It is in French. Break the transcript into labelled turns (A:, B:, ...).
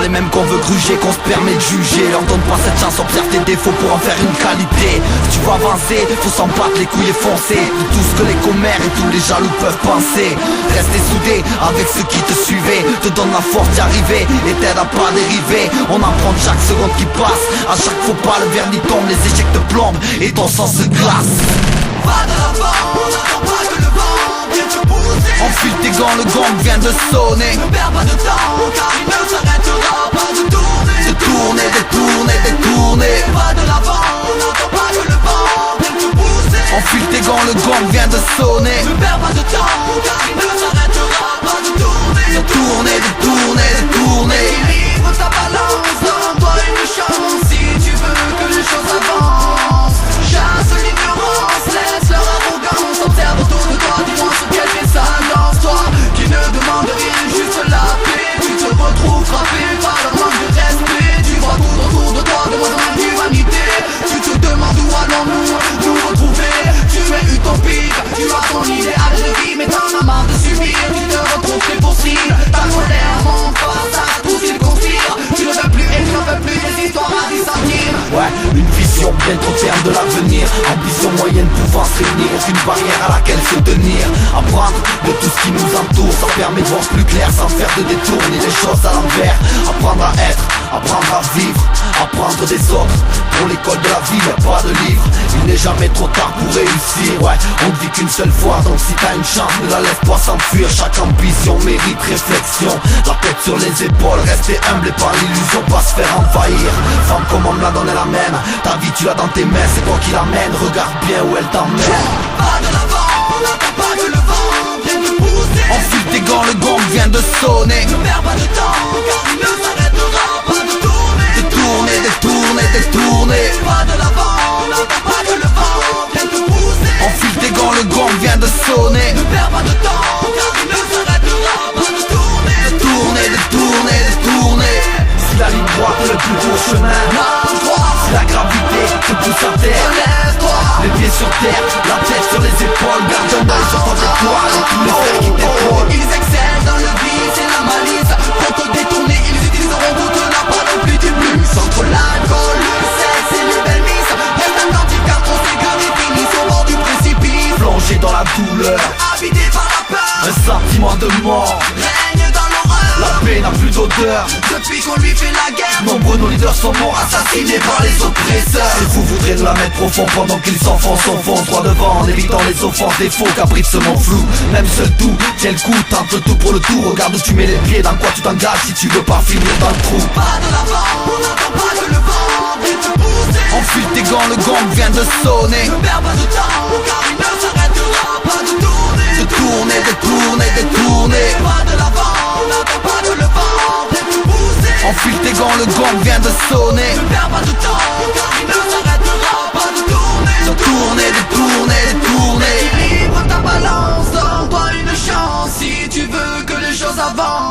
A: les mêmes qu'on veut gruger, qu'on se permet de juger. Leur donne pas cette chance, observe tes défauts pour en faire une qualité. Si tu veux avancer, faut s'en battre les couilles et foncer. Tout ce que les commères et tous les jaloux peuvent penser. Rester soudé avec ceux qui te suivaient, te donne la force d'y arriver et t'aide à pas dériver. On apprend chaque seconde qui passe, à chaque faux pas le vernis tombe, les échecs te plombent et ton sang se glace.
B: Va de l'avant, on n'attend pas que le vent vienne te pousser.
A: Enfile tes gants, le gong vient de sonner.
B: Ne perds pas de temps, car il ne s'arrêtera pas de tourner.
A: De tourner, de tourner, de tourner.
B: Va de l'avant, on n'attend pas que le vent vienne te pousser.
A: Enfile tes gants, le gong vient de sonner.
B: Ne perds pas de temps, car il ne s'arrêtera pas de tourner.
A: De tourner, de tourner, de tourner.
B: Équilibre ta balance, donne-toi une chance si tu veux que les choses avancent. Chasse l'ignorance, laisse leur arrogance. Observe autour de toi, dis-moi sur quel pied ça lance. Toi qui ne demande rien, juste la paix. Tu te retrouves frappé par leur manque de respect. Tu vois tout autour de toi de moins en moins d'humanité. Tu te demandes où allons-nous nous retrouver. Tu es utopique, tu as ton idéal de vie, mais t'en as marre de subir. Tu te retrouves pris pour cible, ta colère monte face à tout ce qu'il conspire. Tu ne veux plus et tu n'en veux plus des histoires à 10 centimes.
A: Ouais, une vision bien trop terme de l'avenir. Ambition moyenne pouvant se réunir, une barrière à laquelle se tenir. Apprendre de tout ce qui nous entoure, ça permet de voir plus clair sans faire de détour ni les choses à l'envers. Apprendre à être, apprendre à vivre, apprendre des autres. Pour l'école de la vie, y'a pas de livre. Il n'est jamais trop tard pour réussir. Ouais, on ne vit qu'une seule fois, donc si t'as une chance, ne la laisse pas s'enfuir. Chaque ambition mérite réflexion. La tête sur les épaules, rester humble et par l'illusion, pas se faire envahir. Femme comme on me l'a donné la même, ta vie tu l'as dans tes mains, c'est toi qui l'amène. Regarde bien où elle t'emmène.
B: Va de l'avant, on n'attend pas que le vent vienne te pousser.
A: Enfile tes gants, le gong vient de sonner.
B: Ne perds pas de temps, car il ne s'arrêtera pas de tourner.
A: De tourner, de tourner, de tourner.
B: Va de l'avant, on n'attend pas que le vent vienne te pousser.
A: Enfile tes gants, le gong vient de sonner.
B: Ne perds pas de temps, car il ne s'arrêtera pas de tourner.
A: De tourner, de tourner, de tourner. Si la ligne droite est le plus beau chemin,
B: Lâche-toi,
A: si la gravité te pousse à terre,
B: relève-toi.
A: les pieds sur terre, la tête sur les épaules. Garde un œil sur ton étoile et tous les frères qui t'épaulent.
B: Ils excellent dans le vice et la malice. Pour te détourner, ils utiliseront toute la panoplie du plus. Entre l'alcool, le sexe et les belles misses. Reste attentif car trop s'égare et finissent au bord du précipice.
A: Plongé dans la douleur,
B: Habité par la peur,
A: un sentiment de mort.
B: règne dans l'horreur.
A: La paix n'a plus d'odeur.
B: Depuis qu'on lui fait la guerre,
A: Nombreux nos leaders sont morts, assassinés par les oppresseurs. Et vous voudrez nous la mettre profond pendant qu'ils s'enfoncent au fond, droit devant, en évitant les offenses, des faux caprices ce monde flou. Même seul tout, tiens le coup, tente le tout pour le tout. Regarde où tu mets les pieds, dans quoi tu t'engages si tu veux pas finir dans le trou.
B: pas de l'avant, on n'attend pas que le vent vienne te pousser.
A: Enfile tes gants, le gong vient de sonner.
B: Ne perds pas de temps, car il ne s'arrêtera pas de tourner.
A: De tourner, de tourner, de tourner.
B: Pas de l'avant, on n'attend pas que le vent vienne te pousser.
A: Enfile tes gants, le gong vient de sonner.
B: Ne perds pas de temps, car il ne s'arrêtera pas de tourner.
A: De tourner, de tourner, de tourner.
B: Équilibre ta balance, donne-toi une chance si tu veux que les choses avancent.